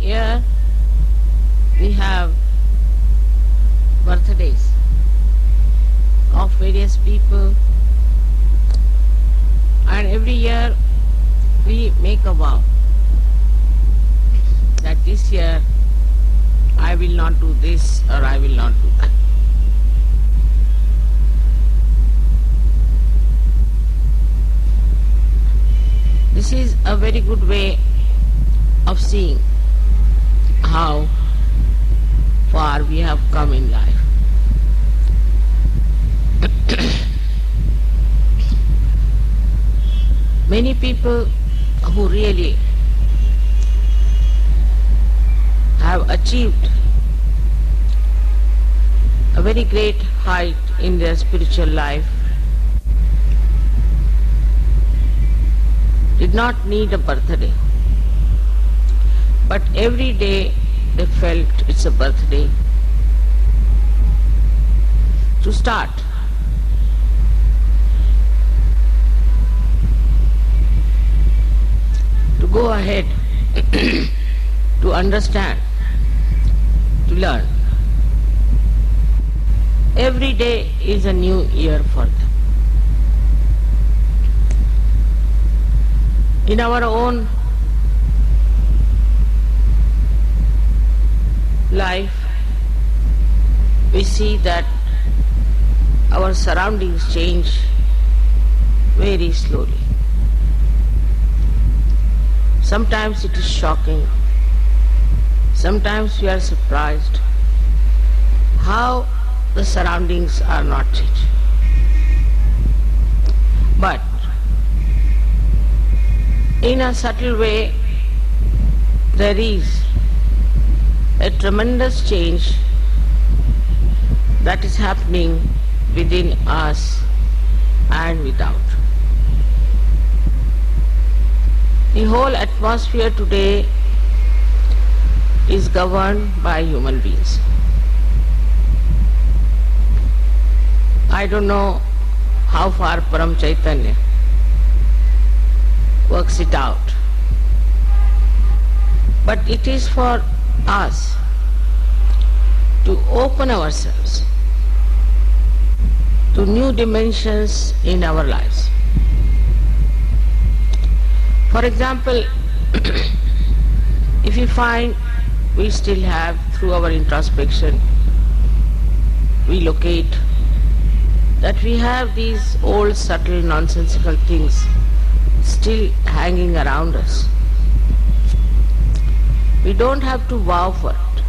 year we have birthdays of various people, and every year we make a vow that this year I will not do this or I will not do that. This is a very good way of seeing how far we have come in life. Many people who really have achieved a very great height in their spiritual life did not need a birthday, but every day they felt it's a birthday to start. To go ahead, to understand, to learn. Every day is a new year for them. In our own life, we see that our surroundings change very slowly. Sometimes it is shocking, sometimes we are surprised how the surroundings are not changing. But in a subtle way, there is a tremendous change that is happening within us and without. The whole atmosphere today is governed by human beings. I don't know how far Param Chaitanya works it out, but it is for us to open ourselves to new dimensions in our lives. For example, if we find we still have, through our introspection, we locate that we have these old subtle nonsensical things still hanging around us. We don't have to vow for it.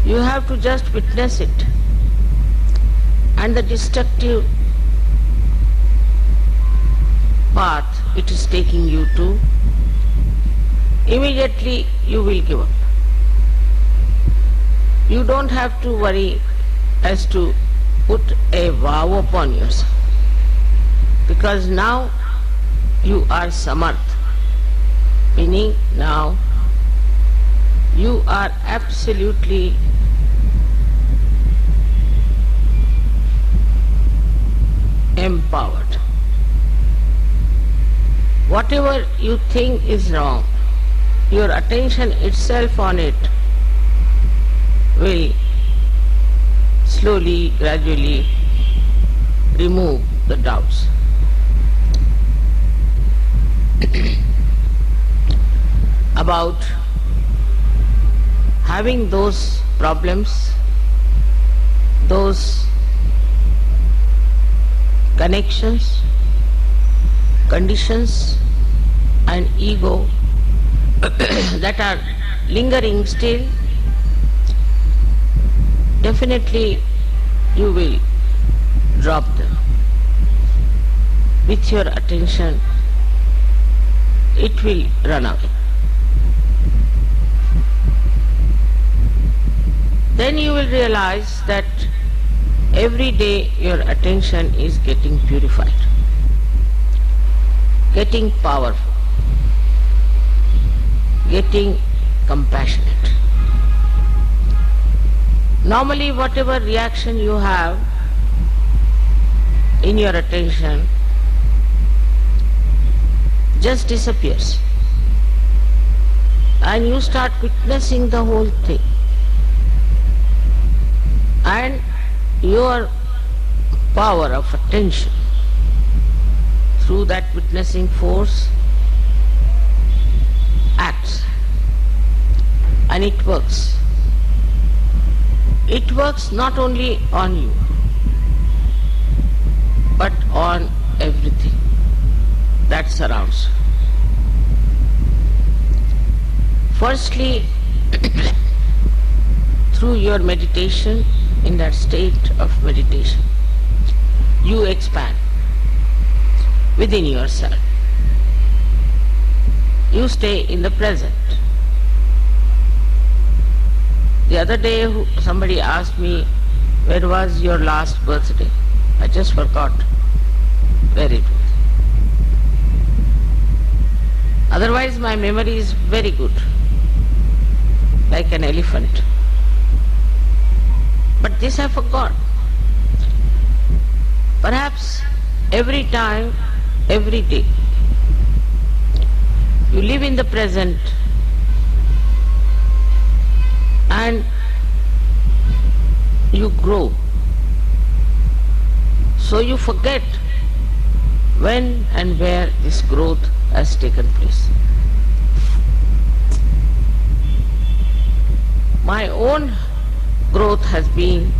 You have to just witness it. And the destructive path it is taking you to, immediately you will give up. You don't have to worry as to put a vow upon yourself, because now you are samarth, meaning now you are absolutely empowered. Whatever you think is wrong, your attention itself on it will slowly, gradually remove the doubts. About having those problems, those connections, conditions and ego that are lingering still, definitely you will drop them. With your attention, it will run away. Then you will realize that every day your attention is getting purified, getting powerful, getting compassionate. Normally, whatever reaction you have in your attention just disappears. and you start witnessing the whole thing. And your power of attention through that witnessing force acts, and it works. It works not only on you, but on everything that surrounds you. Firstly, through your meditation, in that state of meditation, you expand within yourself. You stay in the present. The other day somebody asked me, where was your last birthday? I just forgot where it was. Otherwise my memory is very good, like an elephant. But this I forgot. Perhaps every time, every day, you live in the present and you grow. So you forget when and where this growth has taken place. My own growth has been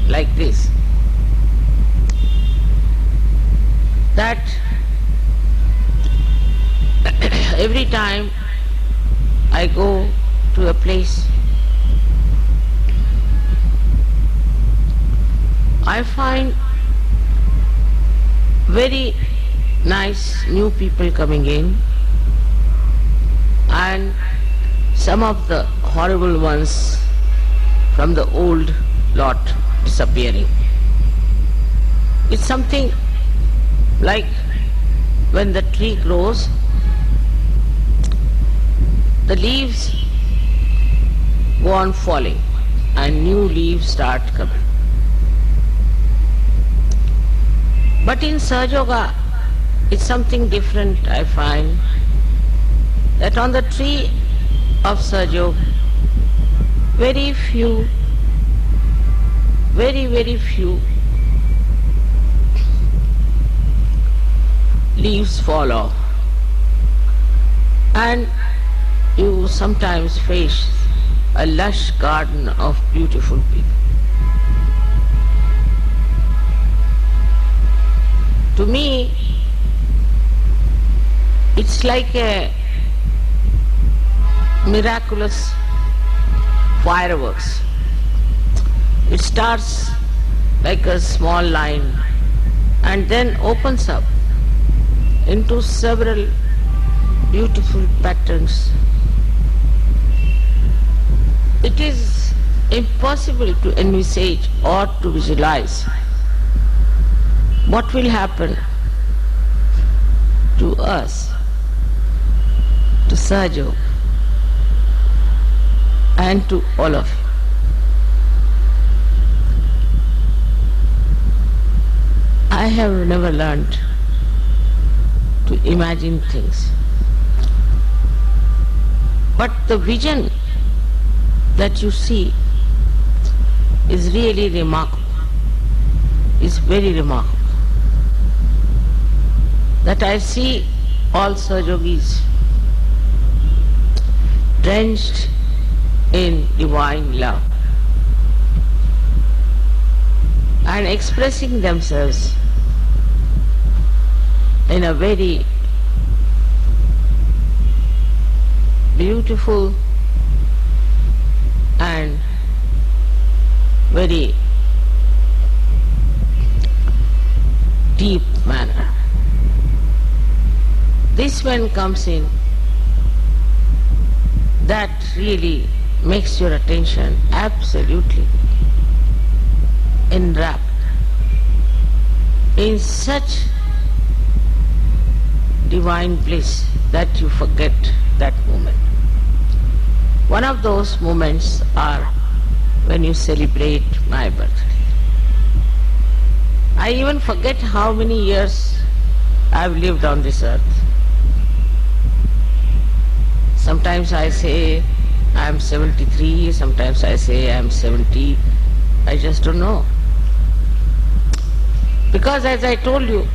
like this, that every time I go to a place, I find very nice new people coming in, and some of the horrible ones from the old lot disappearing. It's something like when the tree grows, the leaves go on falling and new leaves start coming. But in Sahaja Yoga, it's something different, I find, that on the tree of Sahaja Yoga, very few, very few leaves fall off, and you sometimes face a lush garden of beautiful people. To me, it's like a miraculous fireworks. It starts like a small line and then opens up into several beautiful patterns. It is impossible to envisage or to visualize what will happen to us, to Sahaja Yoga, and to all of you. I have never learned to imagine things, but the vision that you see is really remarkable, is very remarkable. That I see all Sahaja Yogis drenched in divine love and expressing themselves in a very beautiful and very deep manner. This when comes in, that really makes your attention absolutely enwrapped in such divine bliss that you forget that moment. One of those moments are when you celebrate my birthday. I even forget how many years I've lived on this earth. Sometimes I say I am 73, sometimes I say I am 70. I just don't know. Because as I told you,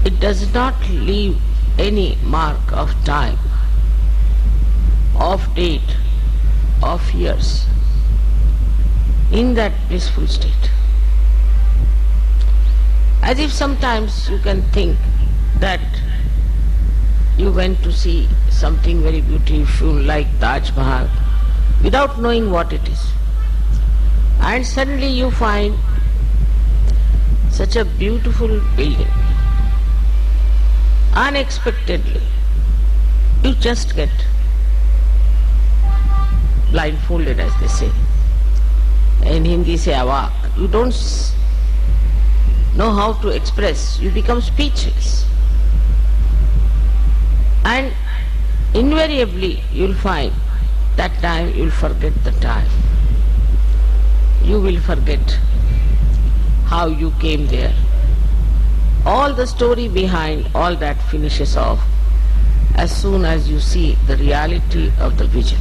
it does not leave any mark of time, of date, of years in that blissful state. As if sometimes you can think that you went to see something very beautiful like Taj Mahal without knowing what it is. And suddenly you find such a beautiful building. Unexpectedly, you just get blindfolded, as they say. In Hindi say awak. You don't know how to express. You become speechless. And invariably you'll find that time you'll forget the time. You will forget how you came there. All the story behind all that finishes off as soon as you see the reality of the vision.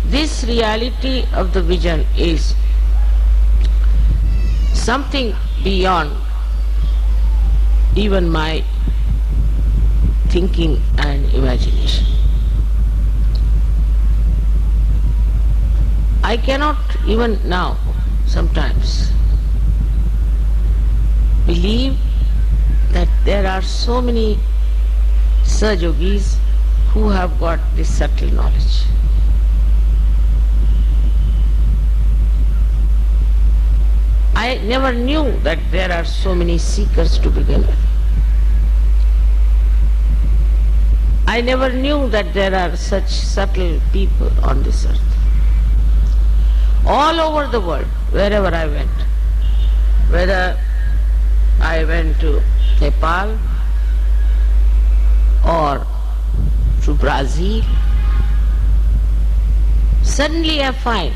This reality of the vision is something beyond even my thinking and imagination. I cannot even now sometimes believe that there are so many Sahajogis who have got this subtle knowledge. I never knew that there are so many seekers to begin with. I never knew that there are such subtle people on this earth. All over the world, wherever I went, whether I went to Nepal or to Brazil, suddenly I find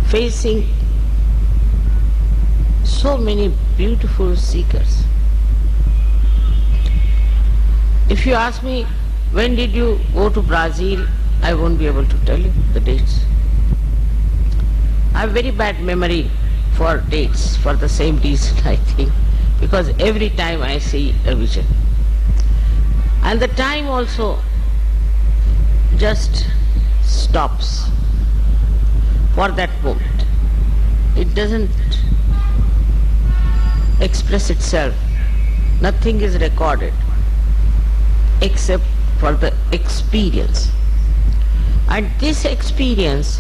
facing so many beautiful seekers. If you ask me, when did you go to Brazil, I won't be able to tell you the dates. I have very bad memory for dates, for the same reason I think, because every time I see a vision. And the time also just stops for that moment. It doesn't express itself. Nothing is recorded except for the experience. And this experience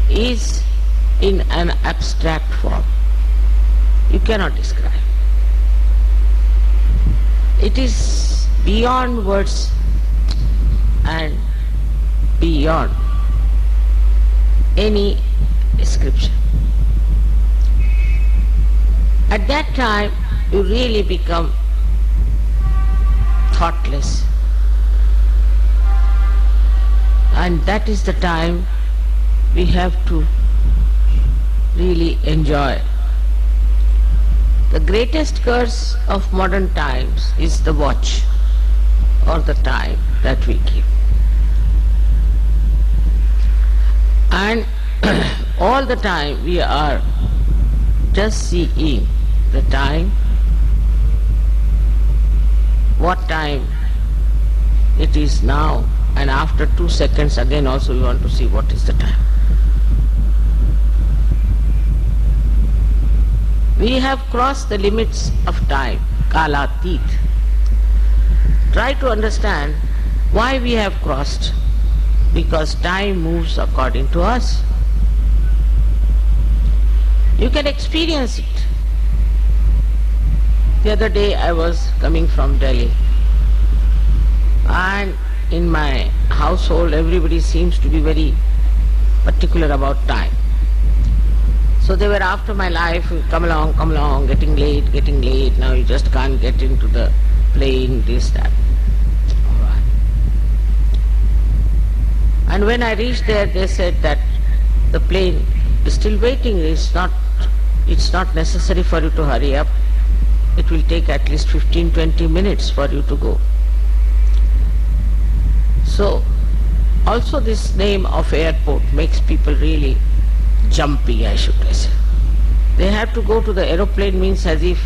is in an abstract form. You cannot describe. It is beyond words and beyond any description. At that time, you really become thoughtless. And that is the time we have to really enjoy. The greatest curse of modern times is the watch or the time that we keep. And all the time we are just seeing the time, what time it is now, and after 2 seconds again also we want to see what is the time. We have crossed the limits of time, Kalatit. Try to understand why we have crossed. Because time moves according to us. You can experience it. The other day I was coming from Delhi, and in my household everybody seems to be very particular about time. So they were after my life, come along, getting late, now you just can't get into the plane, this, that. All right. And when I reached there, they said that the plane is still waiting, it's not necessary for you to hurry up. it will take at least 15-20 minutes for you to go. So also this name of airport makes people really jumpy, I should say. They have to go to the aeroplane means as if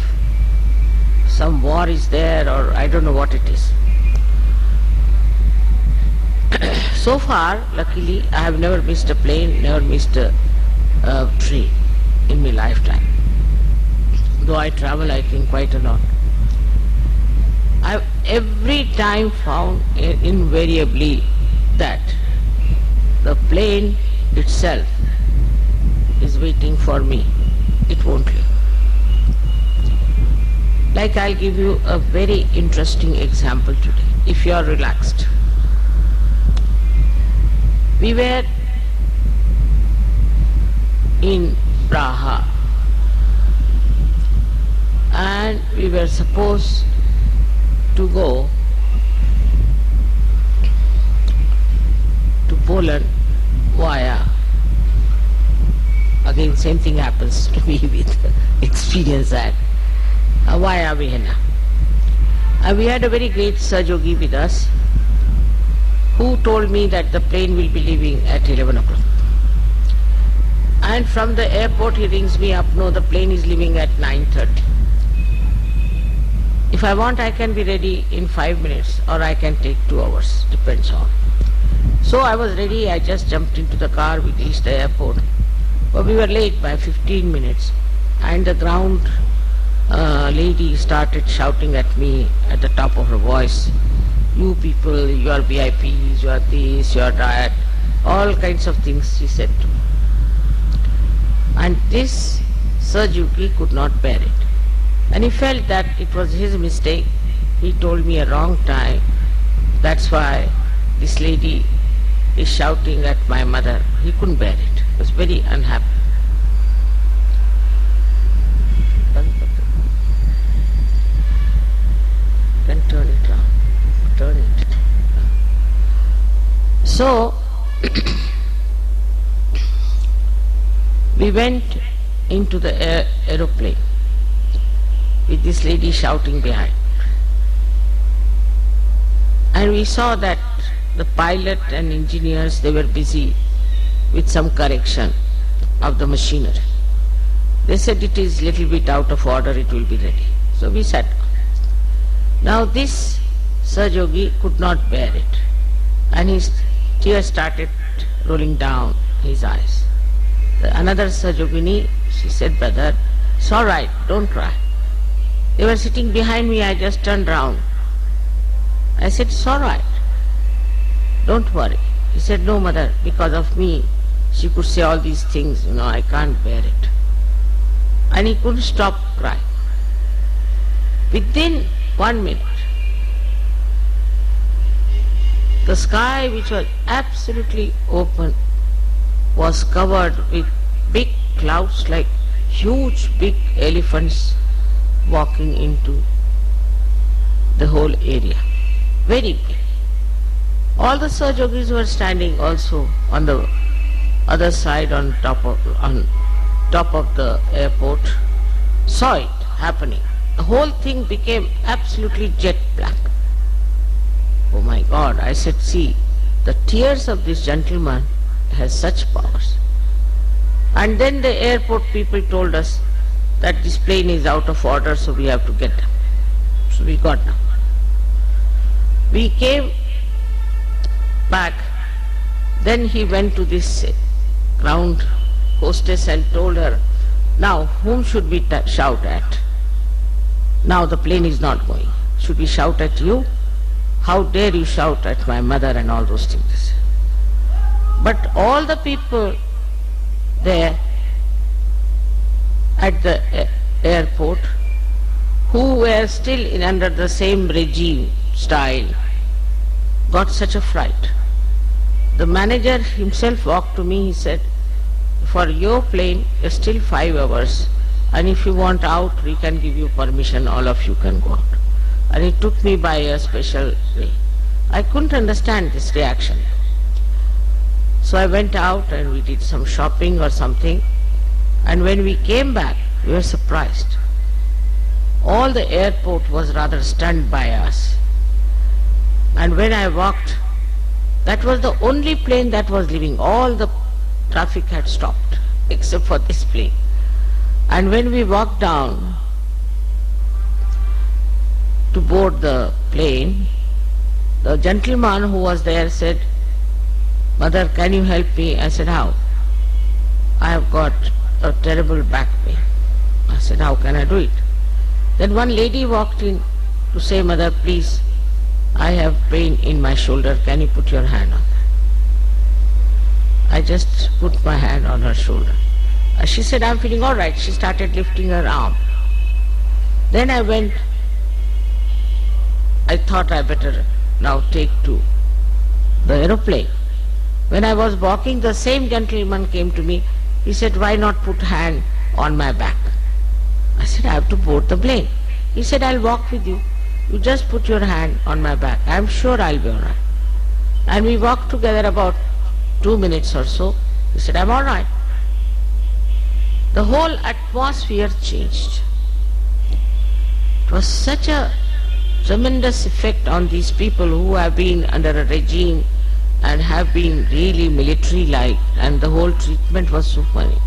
some war is there, or I don't know what it is. So far, luckily, I have never missed a plane, never missed a train in my lifetime. Though I travel, I think, quite a lot. I've every time found invariably that the plane itself is waiting for me. It won't leave. Like, I'll give you a very interesting example today, if you are relaxed. We were in Praha and we were supposed to go to Poland via, again same thing happens to me with experience that, via Vienna. And we had a very great Sajogi with us who told me that the plane will be leaving at 11 o'clock. And from the airport he rings me up, no, the plane is leaving at 9:30. If I want, I can be ready in 5 minutes, or I can take 2 hours, depends on. So I was ready, I just jumped into the car, we reached the airport. But we were late by 15 minutes, and the ground lady started shouting at me at the top of her voice, "You people, you are VIPs, you are this, you are that," all kinds of things she said to me. And this Sajuki could not bear it. And he felt that it was his mistake. He told me a wrong time. That's why this lady is shouting at my mother. He couldn't bear it. He was very unhappy. Then turn it round. Turn it. So we went into the aeroplane with this lady shouting behind. And we saw that the pilot and engineers, they were busy with some correction of the machinery. They said it is little bit out of order, it will be ready. So we sat down. Now this Sajogi could not bear it, and his tears started rolling down his eyes. Another Sajogini, she said, "Brother, it's all right, don't cry." They were sitting behind me, I just turned round. I said, "It's all right, don't worry." He said, "No, mother, because of me, she could say all these things, I can't bear it." And he couldn't stop crying. Within 1 minute, the sky, which was absolutely open, was covered with big clouds like huge big elephants walking into the whole area. Very big. All the Sajogis were standing also on the other side on top of the airport, saw it happening. The whole thing became absolutely jet black. Oh my God, I said, see, the tears of this gentleman has such powers. And then the airport people told us that this plane is out of order, so we have to get down. So we got down. We came back. Then he went to this ground hostess and told her, "Now, whom should we shout at? Now the plane is not going. Should we shout at you? How dare you shout at my mother?" and all those things. But all the people there at the airport who were still under the same regime style got such a fright. The manager himself walked to me, he said, "For your plane, it's still 5 hours, and if you want out, we can give you permission, all of you can go out." And he took me by a special way. I couldn't understand this reaction. So I went out and we did some shopping or something, and when we came back, we were surprised. All the airport was rather stunned by us. And when I walked, that was the only plane that was leaving. All the traffic had stopped except for this plane. And when we walked down to board the plane, the gentleman who was there said, "Mother, can you help me?" I said, "How?" "I have got a terrible back pain." I said, "How can I do it?" Then one lady walked in to say, "Mother, please, I have pain in my shoulder. Can you put your hand on that?" I just put my hand on her shoulder. She said, "I'm feeling all right." She started lifting her arm. Then I went. I thought I better now take to the aeroplane. When I was walking, the same gentleman came to me. He said, "Why not put hand on my back?" I said, "I have to board the plane." He said, "I'll walk with you. You just put your hand on my back. I'm sure I'll be all right." And we walked together about 2 minutes or so. He said, "I'm all right." The whole atmosphere changed. It was such a tremendous effect on these people who have been under a regime and have been really military-like, and the whole treatment was so funny.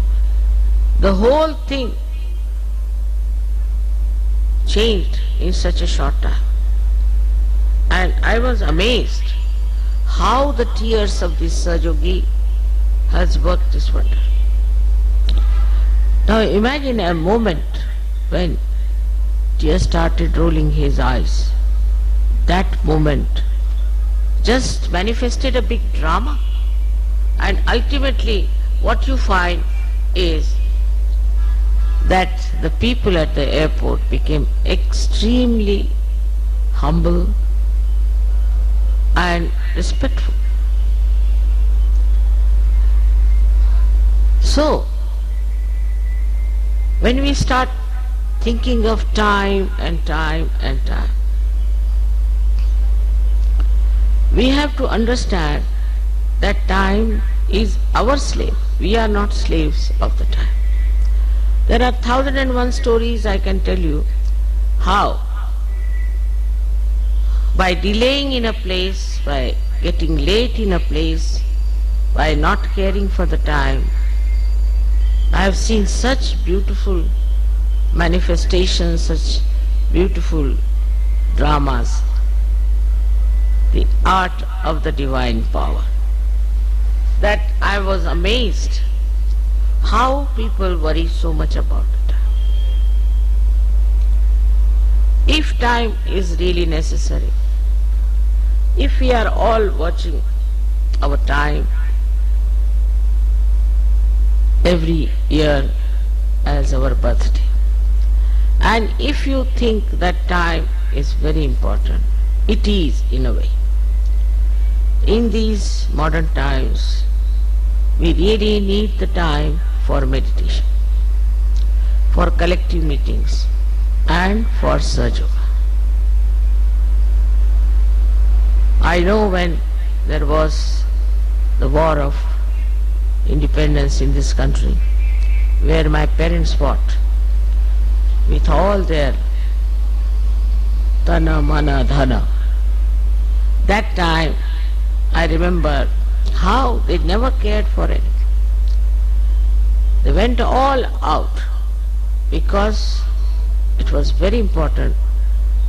The whole thing changed in such a short time. And I was amazed how the tears of this Sajogi has worked this wonder. Now imagine a moment when tears started rolling his eyes. That moment just manifested a big drama. And ultimately what you find is that the people at the airport became extremely humble and respectful. So, when we start thinking of time and time and time, we have to understand that time is our slave. We are not slaves of the time. There are 1001 stories I can tell you how by delaying in a place, by getting late in a place, by not caring for the time, I have seen such beautiful manifestations, such beautiful dramas, the art of the divine power, that I was amazed how people worry so much about the time. If time is really necessary, if we are all watching our time every year as our birthday, and if you think that time is very important, it is in a way. In these modern times, we really need the time for meditation, for collective meetings, and for Sahaja. I know when there was the war of independence in this country, where my parents fought with all their tana, mana, dhana. That time I remember how they never cared for anything. They went all out because it was very important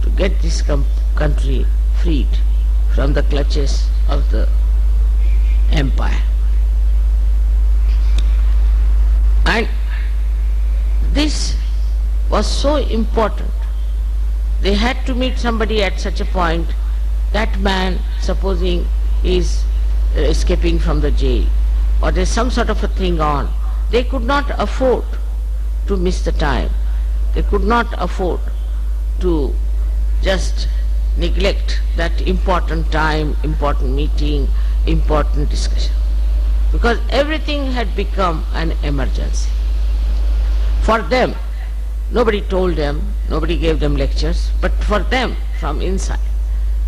to get this country freed from the clutches of the empire. And this was so important. They had to meet somebody at such a point. That man, supposing is escaping from the jail, or there's some sort of a thing on, they could not afford to miss the time. They could not afford to just neglect that important time, important meeting, important discussion, because everything had become an emergency. For them, nobody told them, nobody gave them lectures, but for them, from inside,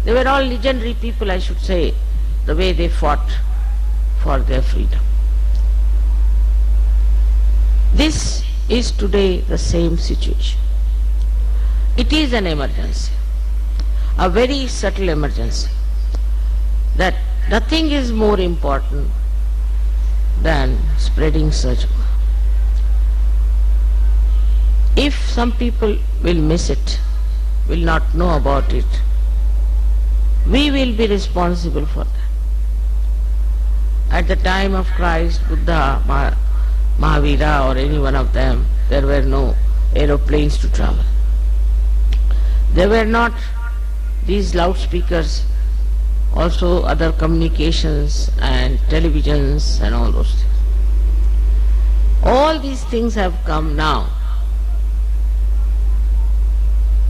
they were all legendary people, I should say, the way they fought for their freedom. This is today the same situation. It is an emergency, a very subtle emergency, that nothing is more important than spreading Sahaja. If some people will miss it, will not know about it, we will be responsible for that. At the time of Christ, Buddha, Mahavira or any one of them, there were no aeroplanes to travel. There were not these loudspeakers, also other communications and televisions and all those things. All these things have come now.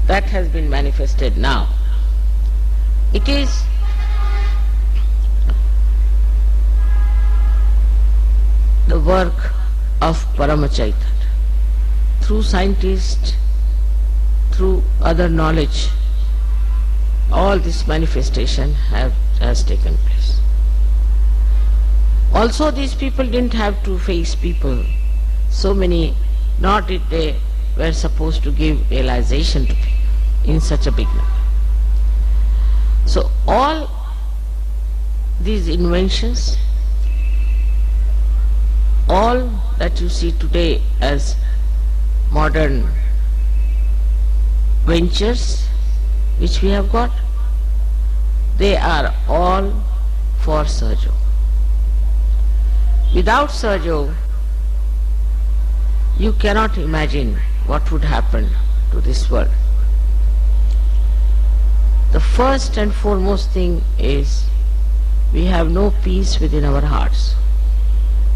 That has been manifested now. It is the work of Paramachaitan. Through scientists, through other knowledge, all this manifestation has taken place. Also these people didn't have to face people, so many, nor did they were supposed to give realization to people in such a big number. So all these inventions, all that you see today as modern ventures which we have got, they are all for Sahaja. Without Sahaja, you cannot imagine what would happen to this world. The first and foremost thing is we have no peace within our hearts.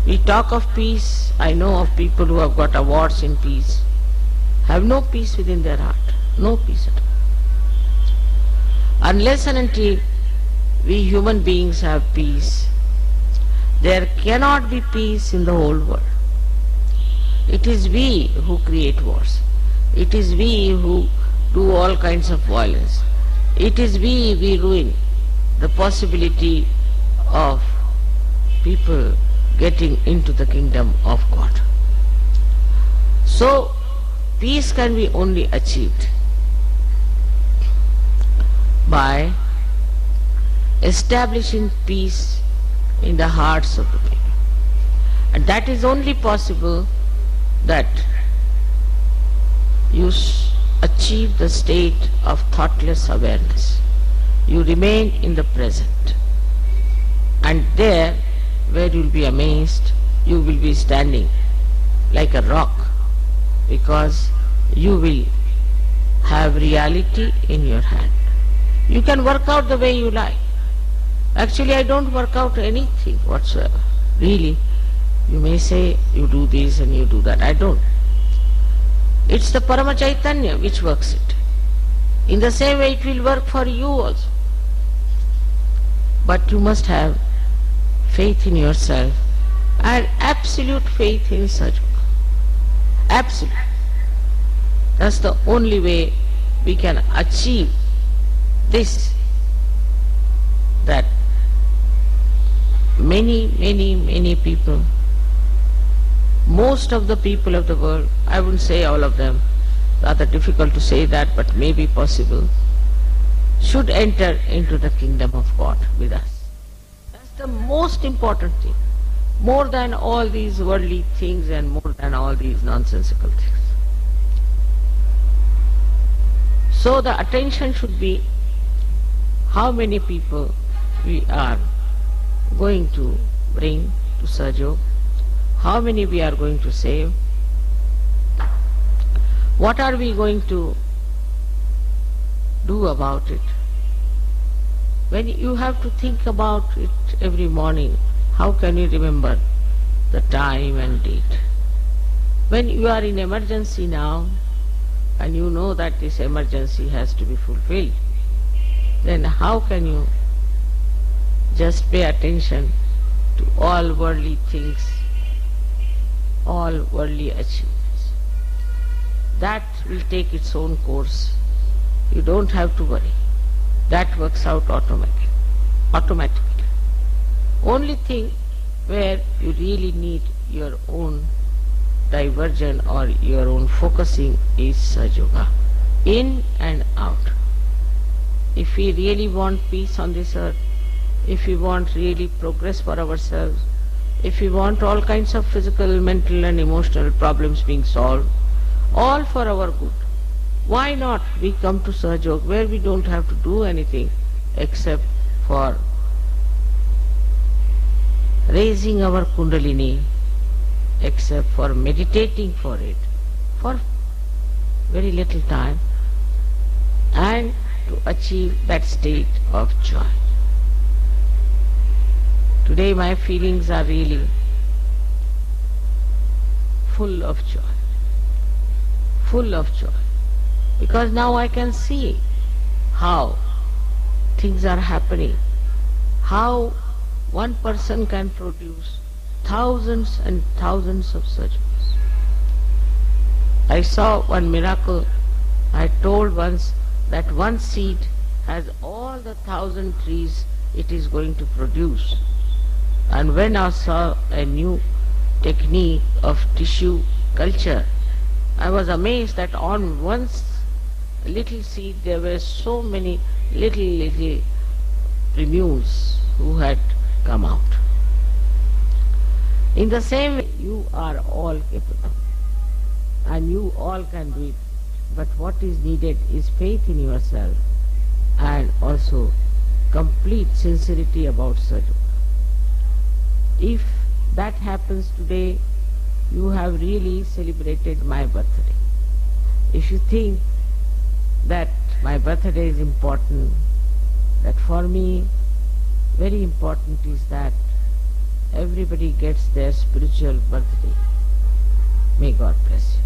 We talk of peace. I know of people who have got awards in peace, have no peace within their heart, no peace at all. Unless and until we human beings have peace, there cannot be peace in the whole world. It is we who create wars. It is we who do all kinds of violence. It is we ruin the possibility of people getting into the kingdom of God. So, peace can be only achieved by establishing peace in the hearts of the people. And that is only possible that you achieve the state of thoughtless awareness. You remain in the present. And there, where you will be amazed, you will be standing like a rock, because you will have reality in your hand. You can work out the way you like. Actually, I don't work out anything whatsoever. Really, you may say you do this and you do that. I don't. It's the Paramachaitanya which works it. In the same way it will work for you also. But you must have faith in yourself and absolute faith in Sahaja. Absolute. That's the only way we can achieve this, that many people, most of the people of the world, I wouldn't say all of them, rather difficult to say that, but may be possible, should enter into the kingdom of God with us. That's the most important thing, more than all these worldly things and more than all these nonsensical things. So the attention should be how many people we are going to bring to Sahaja, how many we are going to save, what are we going to do about it. When you have to think about it every morning, how can you remember the time and date? When you are in emergency now, and you know that this emergency has to be fulfilled, then how can you just pay attention to all worldly things, all worldly achievements? That will take its own course. You don't have to worry. That works out automatically. Only thing where you really need your own diversion or your own focusing is Sahaja Yoga. in and out. If we really want peace on this earth, if we want really progress for ourselves, if we want all kinds of physical, mental and emotional problems being solved, all for our good, why not we come to Sahajog, where we don't have to do anything except for raising our Kundalini, except for meditating for it, for very little time, and to achieve that state of joy. Today my feelings are really full of joy, because now I can see how things are happening, how one person can produce thousands and thousands of such books. I saw one miracle. I told once that one seed has all the 1,000 trees it is going to produce. And when I saw a new technique of tissue culture, I was amazed that on one little seed there were so many little remunes who had come out. In the same way, you are all capable and you all can do it, but what is needed is faith in yourself and also complete sincerity about Sahajog. If that happens today, you have really celebrated my birthday. If you think that my birthday is important, that for me very important is that everybody gets their spiritual birthday. May God bless you.